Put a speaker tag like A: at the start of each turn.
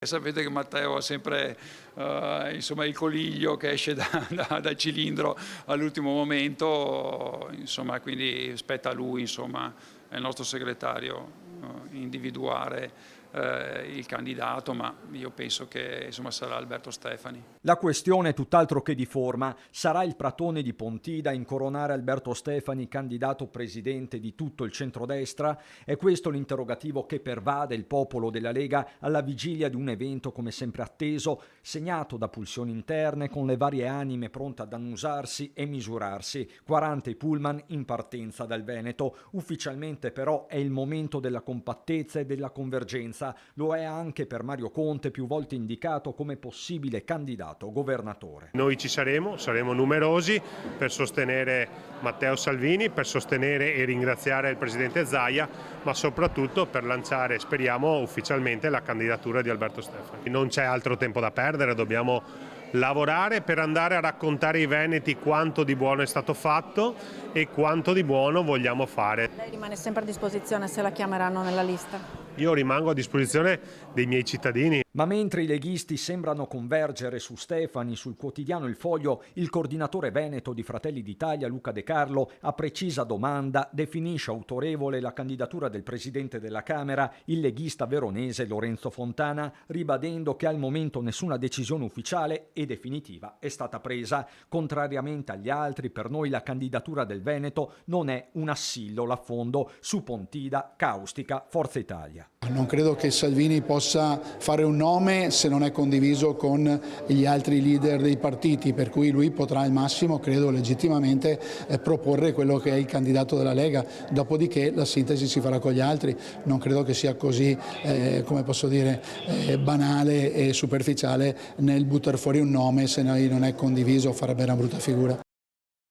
A: Sapete che Matteo ha sempre insomma, il coliglio che esce dal cilindro all'ultimo momento, insomma, quindi spetta a lui, insomma, è il nostro segretario, individuare il candidato, ma io penso che insomma, sarà Alberto Stefani.
B: La questione è tutt'altro che di forma. Sarà il Pratone di Pontida a incoronare Alberto Stefani candidato presidente di tutto il centrodestra? È questo l'interrogativo che pervade il popolo della Lega alla vigilia di un evento come sempre atteso, segnato da pulsioni interne, con le varie anime pronte ad annusarsi e misurarsi. 40 i pullman in partenza dal Veneto. Ufficialmente però è il momento della compattezza e della convergenza. Lo è anche per Mario Conte, più volte indicato come possibile candidato governatore.
C: Noi ci saremo numerosi per sostenere Matteo Salvini, per sostenere e ringraziare il presidente Zaia, ma soprattutto per lanciare, speriamo, ufficialmente la candidatura di Alberto Stefani. Non c'è altro tempo da perdere, dobbiamo lavorare per andare a raccontare ai veneti quanto di buono è stato fatto e quanto di buono vogliamo fare.
D: Lei rimane sempre a disposizione se la chiameranno nella lista?
C: Io rimango a disposizione dei miei cittadini.
B: Ma mentre i leghisti sembrano convergere su Stefani, sul quotidiano Il Foglio, il coordinatore veneto di Fratelli d'Italia, Luca De Carlo, a precisa domanda definisce autorevole la candidatura del presidente della Camera, il leghista veronese Lorenzo Fontana, ribadendo che al momento nessuna decisione ufficiale e definitiva è stata presa. Contrariamente agli altri, per noi la candidatura del Veneto non è un assillo a fondo su Pontida, caustica Forza Italia.
E: Non credo che Salvini possa fare un nome se non è condiviso con gli altri leader dei partiti, per cui lui potrà al massimo, credo legittimamente, proporre quello che è il candidato della Lega, dopodiché la sintesi si farà con gli altri. Non credo che sia così, come posso dire, banale e superficiale nel buttare fuori un nome se non è condiviso, farebbe una brutta figura.